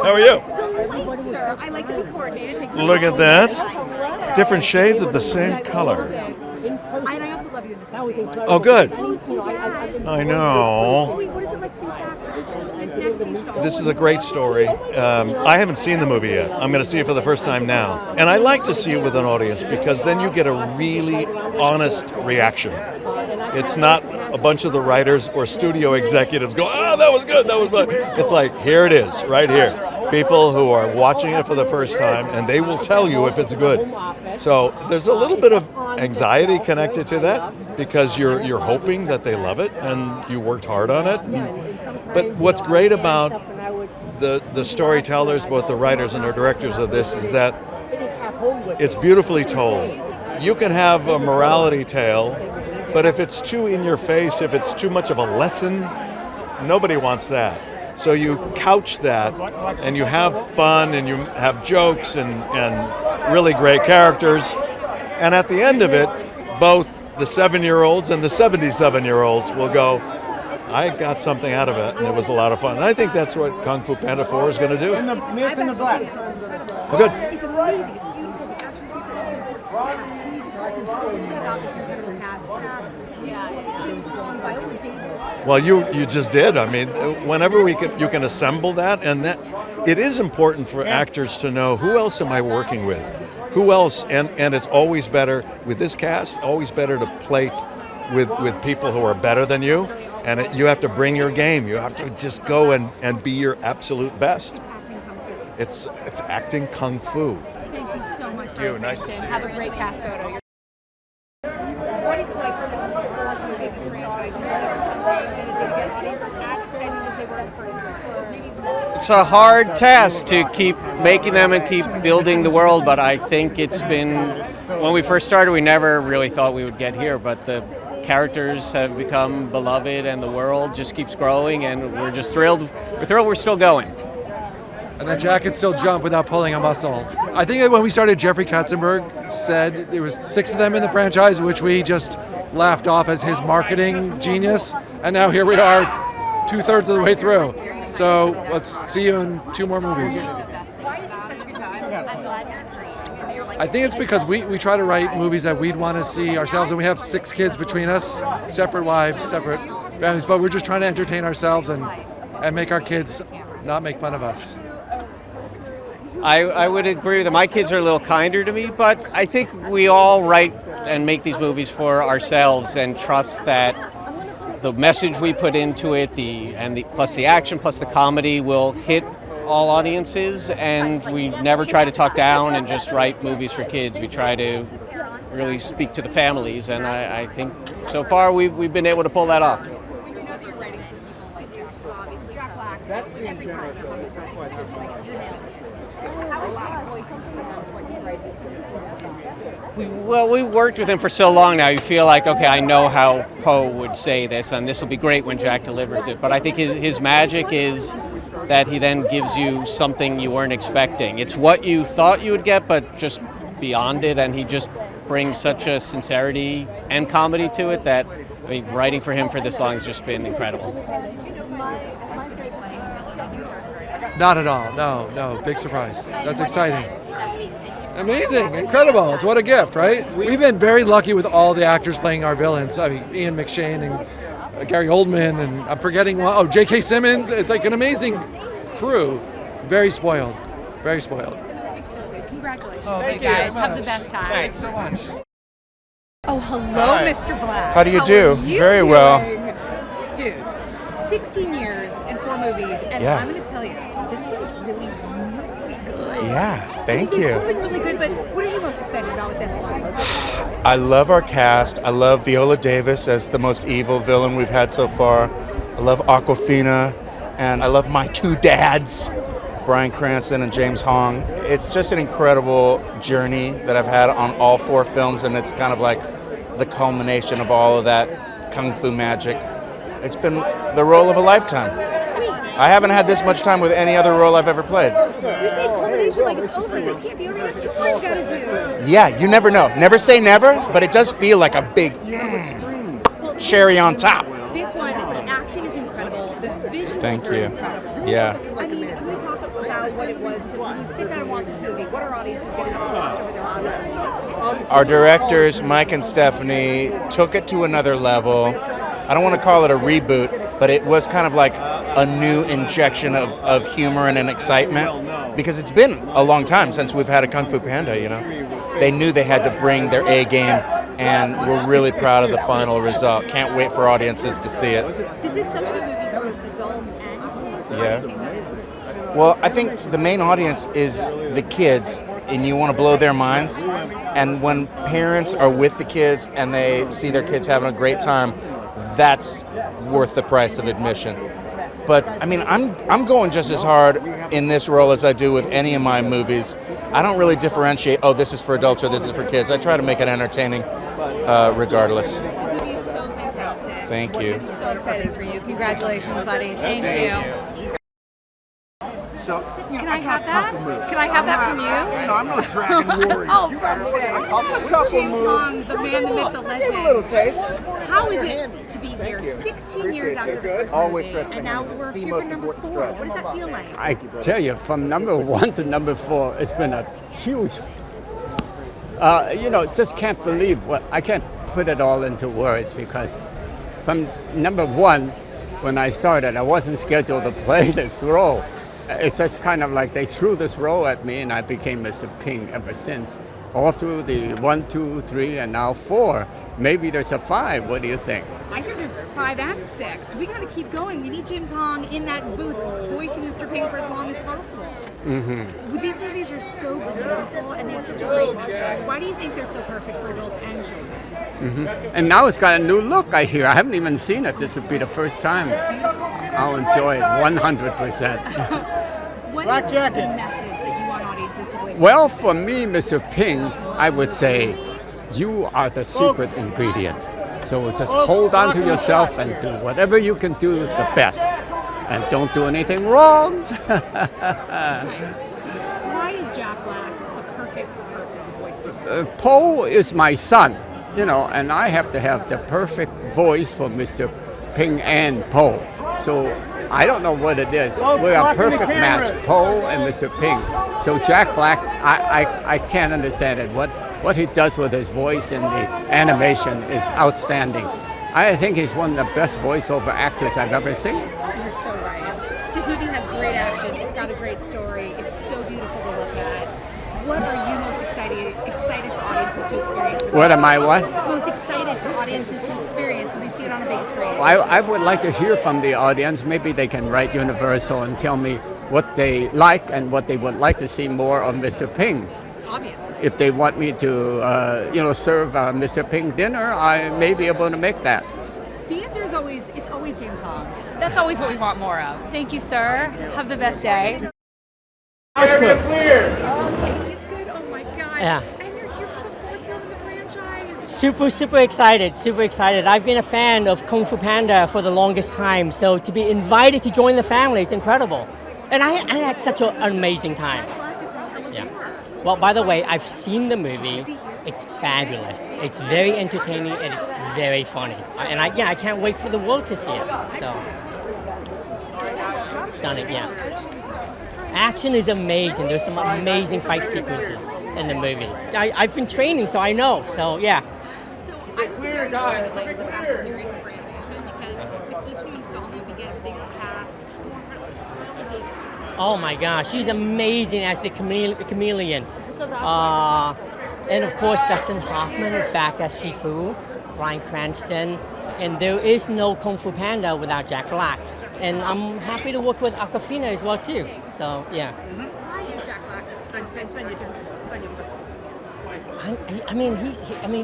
How are you? Delight, sir. I like that we coordinated. Look at that. Different shades of the same color. And I also love you in this movie. Oh, good. Those two dads. I know. So sweet. What is it like to be back for this next installment? This is a great story. I haven't seen the movie yet. I'm going to see it for the first time now. And I like to see it with an audience because then you get a really honest reaction. It's not a bunch of the writers or studio executives go, oh, that was good, that was good. It's like, here it is, right here. People who are watching it for the first time, and they will tell you if it's good. So there's a little bit of anxiety connected to that because you're hoping that they love it and you worked hard on it. But what's great about the storytellers, both the writers and the directors of this, is that it's beautifully told. You can have a morality tale, but if it's too in your face, if it's too much of a lesson, nobody wants that. So you couch that, and you have fun, and you have jokes, and really great characters. And at the end of it, both the 7-year-olds and the 77-year-olds will go, I got something out of it, and it was a lot of fun. And I think that's what Kung Fu Panda 4 is going to do. And the myth in the black. Oh, good. It's amazing. It's beautiful. The action's beautiful. Also, this cast. Can you just talk a little bit about this incredible cast? James Bond, Viola Davis. Well, you just did. I mean, whenever you can assemble that, and that it is important for actors to know who else am I working with, who else, and it's always better with this cast. Always better to play with people who are better than you, and you have to bring your game. You have to just go and be your absolute best. It's acting kung fu. Thank you so much. Thank you. Nice to see you. Have a great cast photo. What is it like to step forward from a baby franchise and deliver something that is going to get audiences as excited as they were the first time? Maybe even more. It's a hard task to keep making them and keep building the world, but I think it's been, when we first started, we never really thought we would get here, but the characters have become beloved and the world just keeps growing, and we're just thrilled. We're thrilled we're still going. And that Jack can still jump without pulling a muscle. I think that when we started, Jeffrey Katzenberg said there was 6 of them in the franchise, which we just laughed off as his marketing genius. And now here we are, 2/3 of the way through. So let's see you in 2 more movies. Why is this such a good film? I'm glad you're intrigued. I think it's because we try to write movies that we'd want to see ourselves, and we have 6 kids between us, separate wives, separate families, but we're just trying to entertain ourselves and make our kids not make fun of us. I would agree with them. My kids are a little kinder to me, but I think we all write and make these movies for ourselves and trust that the message we put into it, plus the action, plus the comedy will hit all audiences, and we never try to talk down and just write movies for kids. We try to really speak to the families, and I think so far we've been able to pull that off. When you know that you're writing for people like you, obviously Jack Black, every time he comes, it's just like, you're nailing it. How is his voice informed when he writes? Well, we worked with him for so long now, you feel like, okay, I know how Poe would say this, and this will be great when Jack delivers it. But I think his magic is that he then gives you something you weren't expecting. It's what you thought you would get, but just beyond it, and he just brings such a sincerity and comedy to it that, I mean, writing for him for this long has just been incredible. Did you know this was going to be playing a villain when you started writing? Not at all. No. Big surprise. That's exciting. Amazing. Incredible. It's what a gift, right? We've been very lucky with all the actors playing our villains. I mean, Ian McShane and Gary Oldman, and I'm forgetting one. Oh, J.K. Simmons. It's like an amazing crew. Very spoiled. Very spoiled. Congratulations, Thank you guys. you. Have the best time. Thanks so much. Oh, hello, Hi. Mr. Black. How do you do? Are you Very doing? well. Dude, 16 years and 4 movies, and Yeah. I'm going to tell you, this one's really, really good. Yeah, thank They've you. all been really good, but what are you most excited about with this one? I love our cast. I love Viola Davis as the most evil villain we've had so far. I love Awkwafina, and I love my 2 dads, Bryan Cranston and James Hong. It's just an incredible journey that I've had on all 4 films, and it's kind of like the culmination of all of that kung fu magic. It's been the role of a lifetime. I haven't had this much time with any other role I've ever played. You say culmination like it's over. This can't be over. You got 2 more you got to do. Yeah, you never know. Never say never, but it does feel like a big cherry on top. This one, the action is incredible. The visuals Thank are you. incredible. Yeah. I mean, can we talk about about what it was to when you sit down and watch this movie? What are audiences going to have to watch over their eyeballs? Our directors, Mike and Stephanie, took it to another level. I don't want to call it a reboot, but it was kind of like a new injection of humor and an excitement, because it's been a long time since we've had a Kung Fu Panda, you know. They knew they had to bring their A game, and we're really proud of the final result. Can't wait for audiences to see it. This is such a good movie for both adults and teens. Yeah. Well, I think the main audience is the kids, and you want to blow their minds. And when parents are with the kids and they see their kids having a great time, that's worth the price of admission. But I mean, I'm going just as hard in this role as I do with any of my movies. I don't really differentiate, oh, this is for adults or this is for kids. I try to make it entertaining regardless. This movie is so fantastic. Thank you. I'm so excited for you. Congratulations, buddy. Thank you. So, Can I have that? Can I have that from you? no, I'm no dragon warrior. Oh, You got more than a couple James moves. Hong, the man, the myth, the legend. A little taste. How is it to be here 16 years after the first movie, and now we're here for number 4? What does that feel like? I tell you, from number 1 to number 4, it's been a huge, just can't believe what, I can't put it all into words, because from number 1, when I started, I wasn't scheduled to play this role. It's just kind of like they threw this role at me, and I became Mr. Ping ever since. All through the 1, 2, 3, and now 4. Maybe there's a 5. What do you think? I hear there's 5 and 6. We got to keep going. We need James Hong in that booth voicing Mr. Ping for as long as possible. Mm-hmm. These movies are so beautiful, and they have such a great message. Why do you think they're so perfect for adults and children? Mm-hmm. And now it's got a new look, I hear. I haven't even seen it. This will be the first time. I'll enjoy it 100%. What is the message that you want audiences to take? Well, for me, Mr. Ping, I would say you are the secret ingredient. So just hold on to yourself and do whatever you can do the best. And don't do anything wrong. Why is Jack Black the perfect person to voice the Poe is my son, and I have to have the perfect voice for Mr. Ping and Poe. So I don't know what it is. We're a perfect match, Poe and Mr. Ping. So Jack Black, I can't understand it. What he does with his voice and the animation is outstanding. I think he's one of the best voiceover actors I've ever seen. You're so right. This movie has great action. It's got a great story. It's so beautiful to look at. What are you most excited for audiences to experience? What am I what? Most excited for audiences to experience when they see it on a big screen? I would like to hear from the audience. Maybe they can write Universal and tell me what they like and what they would like to see more of Mr. Ping. Obviously. If they want me to, serve Mr. Ping dinner, I may be able to make that. The answer is always James Hong. That's always what we want more of. Thank you, sir. Have the best day. It's good. Oh my God. Yeah. And you're here for the 4th film in the franchise. Super excited. I've been a fan of Kung Fu Panda for the longest time, so to be invited to join the family is incredible. And I had such an amazing time. Yeah. Well, by the way, I've seen the movie. It's fabulous. It's very entertaining and it's very funny. And I can't wait for the world to see it. So stunning, yeah. Action is amazing. There's some amazing fight sequences in the movie. I've been training, so I know. So yeah. So I was very enjoying like the Fast and Furious for animation because with each new installment we get a bigger cast, more incredible. Viola Davis. Oh my gosh, she's amazing as the chameleon. And of course, Dustin Hoffman is back as Shifu, Bryan Cranston, and there is no Kung Fu Panda without Jack Black. And I'm happy to work with Awkwafina as well too. So yeah. Why is Jack Black?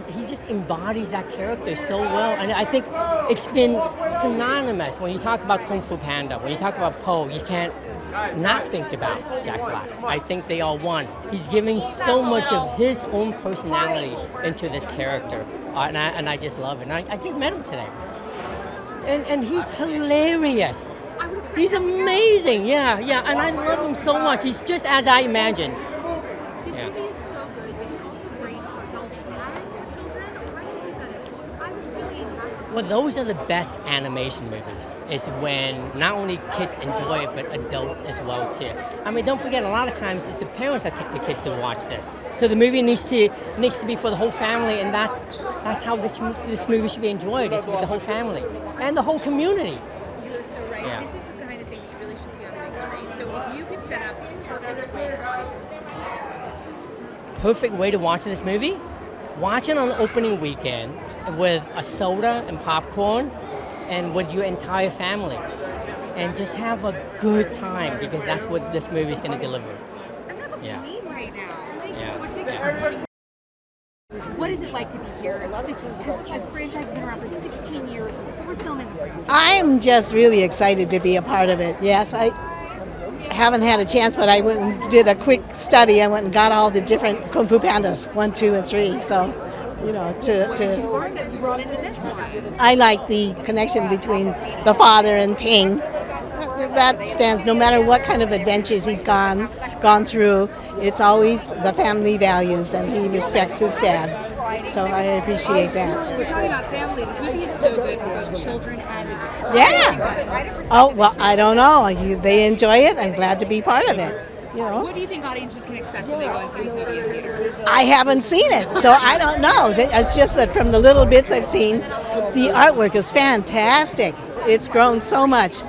He just embodies that character so well, and I think it's been synonymous. When you talk about Kung Fu Panda, when you talk about Poe, you can't not think about Jack Black. I think they are one. He's giving so much of his own personality into this character, and I just love it. And I just met him today, and he's hilarious. He's amazing, yeah, and I love him so much. He's just as I imagined. This movie is so good, but it's also great for adults and children. Why do you think that is? Because I was really impacted Well, those are the best animation movies. Is when not only kids enjoy it, but adults as well too. I mean, don't forget, a lot of times it's the parents that take the kids to watch this. So the movie needs to be for the whole family, and that's how this movie should be enjoyed. Is with the whole family and the whole community. You're so right. Yeah. This is the kind of thing that you really should see on the big screen. So if you could set up a perfect way for audiences to see this movie. Perfect way to watch this movie? Watch it on opening weekend with a soda and popcorn and with your entire family. And just have a good time, because that's what this movie is going to deliver. And that's what we Yeah. need right now. Thank you Yeah. so much. Thank you Yeah. for coming. What is it like to be here? This franchise has been around for 16 years, a fourth film in the franchise. I'm just really excited to be a part of it. Yes, I haven't had a chance, but I went and did a quick study. I went and got all the different Kung Fu Pandas, 1, 2, and 3. So, you know, What did you learn that you brought into this one? I like the connection between the father and Ping. That stands no matter what kind of adventures he's gone through. It's always the family values, and he respects his dad. So I appreciate that. We're talking about family. This movie is so good for both children and adults. Yeah. Oh, well, I don't know. They enjoy it. I'm glad to be part of it. You know. What do you think audiences can expect when they go and see this movie in theaters? I haven't seen it, so I don't know. It's just that from the little bits I've seen, the artwork is fantastic. It's grown so much.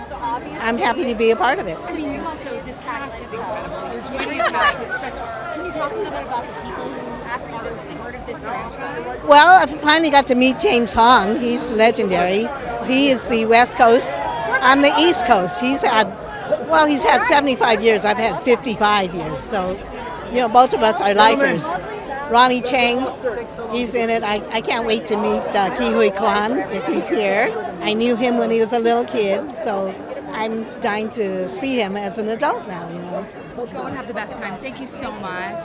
I'm happy to be a part of it. I mean, you also, this cast is incredible. You're joining a cast with such. Can you talk a little bit about the people who are part of this franchise? Well, I finally got to meet James Hong. He's legendary. He is the West Coast. I'm the East Coast. He's had 75 years. I've had 55 years. So, you know, both of us are lifers. Ronnie Chang, he's in it. I can't wait to meet Huy Quan if he's here. I knew him when he was a little kid, so I'm dying to see him as an adult now, you know. Go and have the best time. Thank you so much.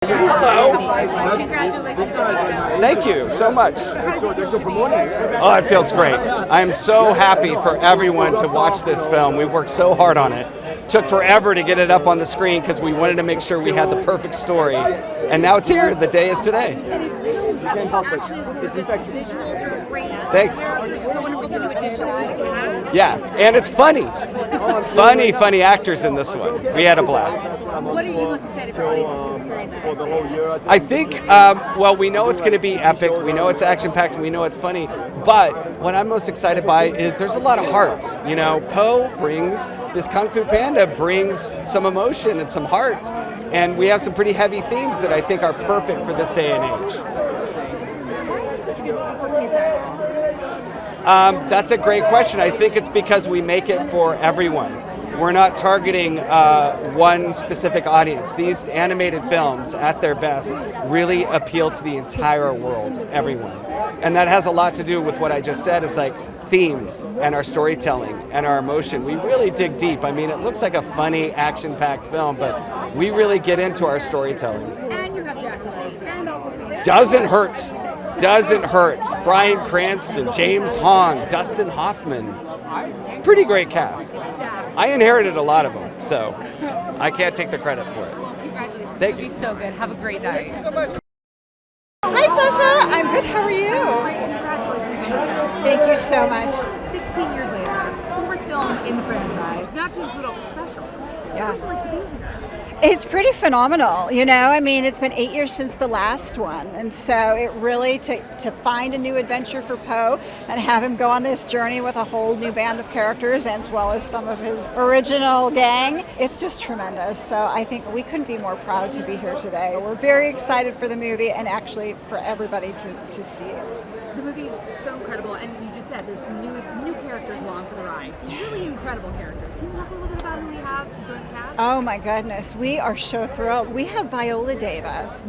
Congratulations on this film. Thank you so much. How does it feel to be here? Oh, it feels great. I am so happy for everyone to watch this film. We worked so hard on it. Took forever to get it up on the screen because we wanted to make sure we had the perfect story. And now it's here. The day is today. And it's so incredible. The action is gorgeous. The visuals are great. Thanks. So wonderful. The new additions to the cast. Yeah, and it's funny. Funny actors in this one. We had a blast. What are you most excited for audiences to experience with this? I think, well, we know it's going to be epic. We know it's action-packed. We know it's funny. But what I'm most excited by is there's a lot of heart. You know, Po brings, this Kung Fu Panda brings some emotion and some heart. And we have some pretty heavy themes that I think are perfect for this day and age. Why is this such a good movie for kids and adults? That's a great question. I think it's because we make it for everyone. We're not targeting one specific audience. These animated films, at their best, really appeal to the entire world, everyone. And that has a lot to do with what I just said, is like themes and our storytelling and our emotion. We really dig deep. I mean, it looks like a funny, action-packed film, but we really get into our storytelling. And you have Jack and Aquafina. Doesn't hurt. Bryan Cranston, James Hong, Dustin Hoffman. Pretty great cast. I inherited a lot of them, so I can't take the credit for it. Well, congratulations. Thank It'll you be so good. Have a great night. Thank you so much. Hi, Sasha. I'm good. How are you? Great. Congratulations on the film. Thank you so much. 16 years later, fourth film in the franchise, not to include all the specials. Yeah. What's it like to be here? It's pretty phenomenal, you know. I mean, it's been 8 years since the last one, and so it really to find a new adventure for Po and have him go on this journey with a whole new band of characters, as well as some of his original gang. It's just tremendous. So I think we couldn't be more proud to be here today. We're very excited for the movie and actually for everybody to see it. The movie is so incredible, and you just said there's some new characters along for the ride. Some really incredible characters. Can you talk a little bit about who we have to join the cast? Oh my goodness, we are so thrilled. We have Viola Davis,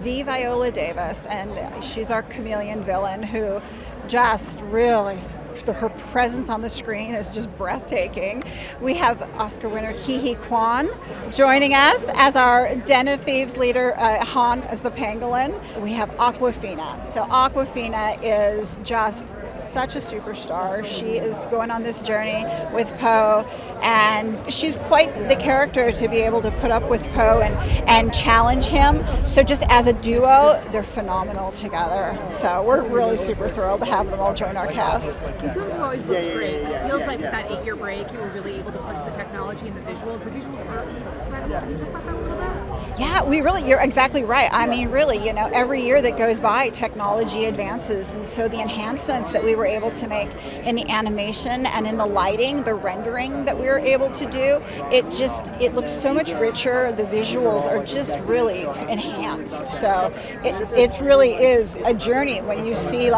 and she's our chameleon villain who just really, her presence on the screen is just breathtaking. We have Oscar winner Huy Quan joining us as our Den of Thieves leader, Han as the pangolin. We have Aquafina. So Aquafina is just such a superstar. She is going on this journey with Poe, and she's quite the character to be able to put up with Poe and challenge him. So just as a duo, they're phenomenal together. So we're really super thrilled to have them all join our cast. These films have always looked great. It feels like with that 8-year break, you were really able to push the technology and the visuals. The visuals are incredible. Can you talk about that a little bit? Yeah, you're exactly right. I mean, really, every year that goes by, technology advances. And so the enhancements that we were able to make in the animation and in the lighting, the rendering that we were able to do, it looks so much richer. The visuals are just really enhanced. So it really is a journey when you see,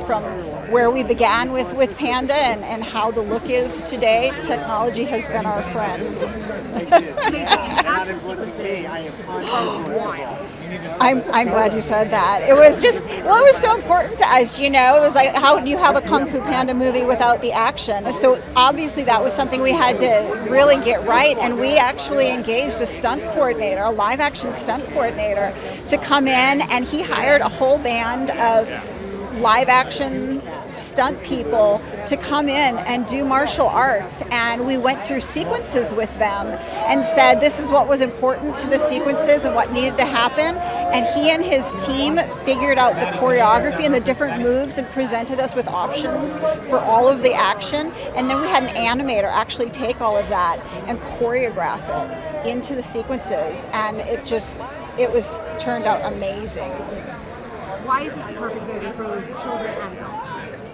from where we began with Panda and how the look is today. Technology has been our friend. Amazing. And action sequences are wild. I'm glad you said that. It was it was so important to us, It was like, how do you have a Kung Fu Panda movie without the action? So obviously that was something we had to really get right, and we actually engaged a stunt coordinator, a live action stunt coordinator, to come in, and he hired a whole band of live action stunt people to come in and do martial arts, and we went through sequences with them and said this is what was important to the sequences and what needed to happen, and he and his team figured out the choreography and the different moves and presented us with options for all of the action, and then we had an animator actually take all of that and choreograph it into the sequences, and it was turned out amazing. Why is this the perfect movie for children and adults?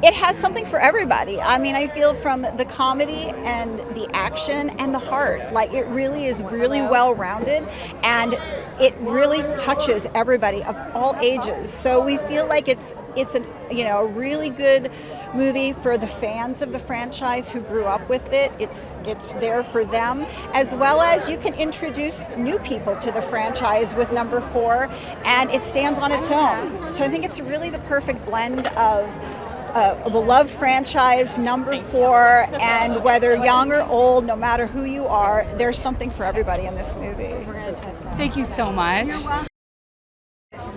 It has something for everybody. I mean, I feel from the comedy and the action and the heart, it really is really well-rounded, and it really touches everybody of all ages. So we feel like it's a really good movie for the fans of the franchise who grew up with it. It's there for them, as well as you can introduce new people to the franchise with number 4, and it stands on its own. So I think it's really the perfect blend of a beloved franchise, number 4, and whether young or old, no matter who you are, there's something for everybody in this movie. Thank you so much.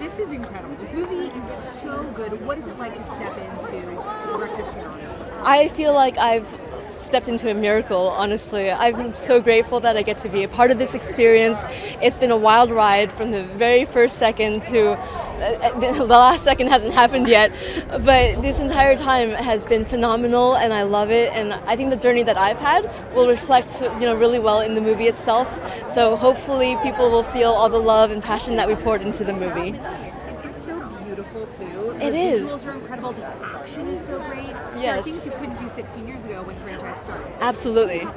This is incredible. This movie is so good. What is it like to step into the director's chair on this movie? I feel like I've stepped into a miracle, honestly. I'm so grateful that I get to be a part of this experience. It's been a wild ride from the very first second to the last second hasn't happened yet, but this entire time has been phenomenal, and I love it, and I think the journey that I've had will reflect really well in the movie itself, so hopefully people will feel all the love and passion that we poured into the movie. It's so beautiful too. It the is. visuals are incredible. The action is so great. There are Yes. things you couldn't do 16 years ago when the franchise started. Absolutely.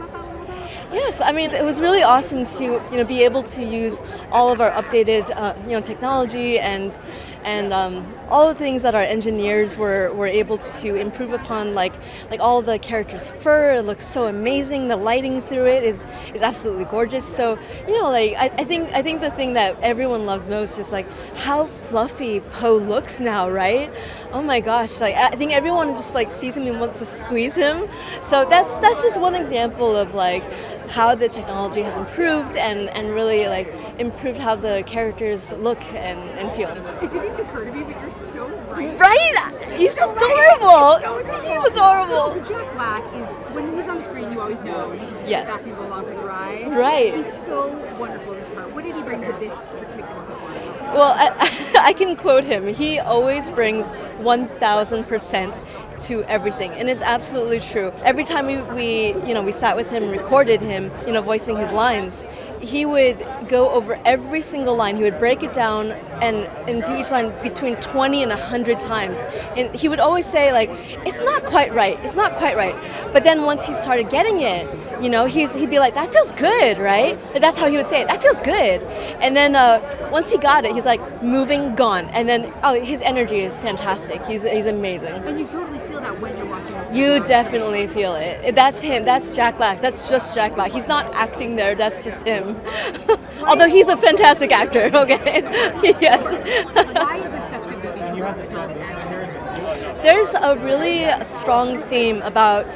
Yes, I mean, it was really awesome to be able to use all of our updated technology and all the things that our engineers were able to improve upon, like all the characters' fur. It looks so amazing. The lighting through it is absolutely gorgeous. So I think the thing that everyone loves most is how fluffy Poe looks now, right? Oh my gosh! I think everyone just sees him and wants to squeeze him. So that's just one example of how the technology has improved and really improved how the characters look and feel. It didn't even occur to me, but you're so right. Right? He's adorable. He's adorable. So Jack Black is, when he's on screen, you always know. You can just Yes. sit back and go along for the ride. Right. He's so wonderful in this part. What did he bring to this particular performance? Well, I can quote him. He always brings 1,000% to everything, and it's absolutely true. Every time we sat with him and recorded him, voicing his lines, he would go over every single line. He would break it down and into each line between 20 and 100 times, and he would always say it's not quite right. It's not quite right. But then once he started getting it, he'd be like, that feels good, right? That's how he would say it. That feels good. And then once he got it, he's like, moving, gone. And then, his energy is fantastic. He's amazing. And you totally feel that when you're watching this. You definitely feel it. That's him. That's Jack Black. That's just Jack Black. He's not acting there. That's just him. Although he's a fantastic actor. Okay. Yes. Why is this such a good movie for adults and children? There's a really strong theme about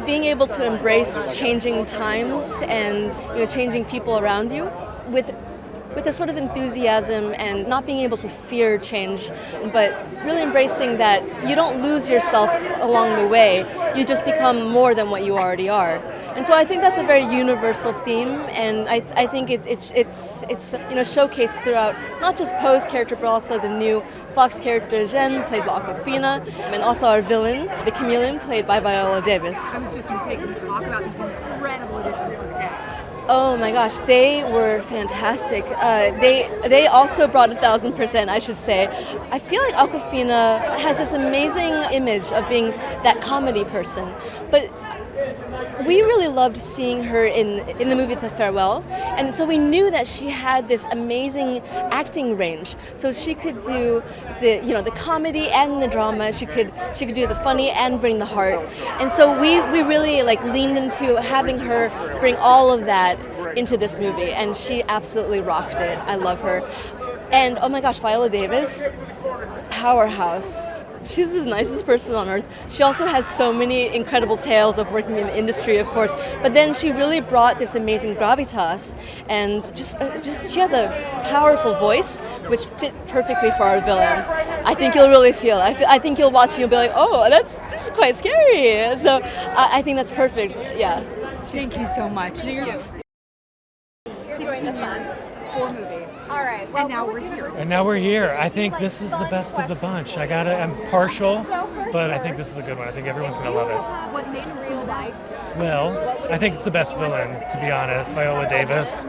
being able to embrace changing times and changing people around you with with a sort of enthusiasm and not being able to fear change, but really embracing that you don't lose yourself along the way, you just become more than what you already are. And so I think that's a very universal theme, and I think it's showcased throughout not just Poe's character, but also the new Fox character Chinn, played by Awkwafina, and also our villain, the chameleon, played by Viola Davis. I was just going to say, can you talk about these incredible additions to the cast? Oh my gosh, they were fantastic. They also brought 1,000%, I should say. I feel like Awkwafina has this amazing image of being that comedy person, but we really loved seeing her in the movie The Farewell, and so we knew that she had this amazing acting range. So she could do the comedy and the drama. She could do the funny and bring the heart. And so we really leaned into having her bring all of that into this movie, and she absolutely rocked it. I love her. And oh my gosh, Viola Davis, powerhouse. She's the nicest person on earth. She also has so many incredible tales of working in the industry, of course. But then she really brought this amazing gravitas, and just she has a powerful voice, which fit perfectly for our villain. I think you'll really feel. I think you'll watch and you'll be like, oh, that's just quite scary. So I think that's perfect. Yeah. Thank you so much. So you're 16 years, 4 movies. All right. And now we're here. And now we're here. I think this is the best of the bunch. I'm partial, but I think this is a good one. I think everyone's going to love it. What makes this one the best? Well, I think it's the best villain, to be honest. Viola Davis.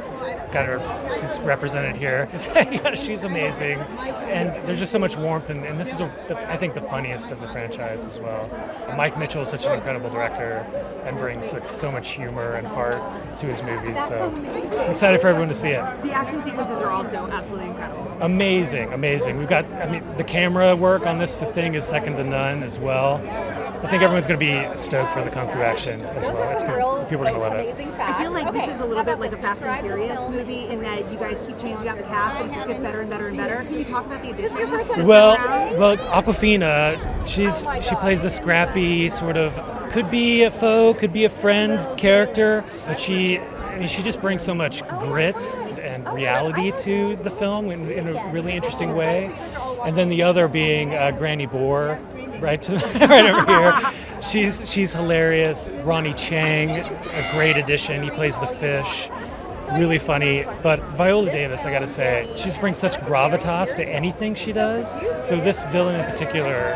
Got her, she's represented here. Yeah, she's amazing. And there's just so much warmth, and this is, I think, the funniest of the franchise as well. Mike Mitchell is such an incredible director and brings so much humor and heart to his movies, so I'm excited for everyone to see it. The action sequences are also absolutely incredible. Amazing. We've got, the camera work on this thing is second to none as well. I think everyone's going to be stoked for the kung fu action as well. People are going to love it. I feel like this is a little bit like a Fast and Furious movie in that you guys keep changing out the cast, but it just gets better and better and better. Can you talk about the additions? Well, Awkwafina, she plays the scrappy sort of, could be a foe, could be a friend character, but she just brings so much grit and reality to the film in a really interesting way. And then the other being Granny Boar, right over here. She's hilarious. Ronnie Chang, a great addition. He plays the fish. Really funny. But Viola Davis, I gotta say, she just brings such gravitas to anything she does. So this villain in particular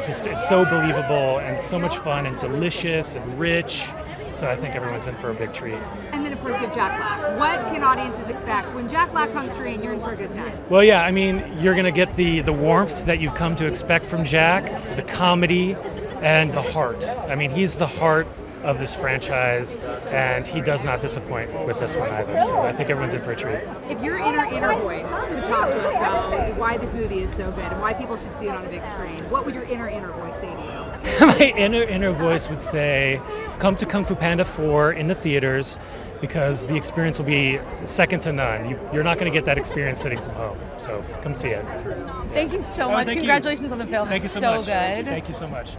just is so believable and so much fun and delicious and rich. So I think everyone's in for a big treat. And then, of course, you have Jack Black. What can audiences expect? When Jack Black's on screen, you're in for a good time. Well, yeah, you're going to get the warmth that you've come to expect from Jack, the comedy, and the heart. He's the heart of this franchise, and he does not disappoint with this one either. So I think everyone's in for a treat. If your inner voice could talk to us about why this movie is so good and why people should see it on a big screen, what would your inner voice say to you? My inner voice would say, come to Kung Fu Panda 4 in the theaters, because the experience will be second to none. You're not going to get that experience sitting from home. So come see it. Thank you so much. Congratulations on the film. Thank you it's so so much. good. Thank you so much.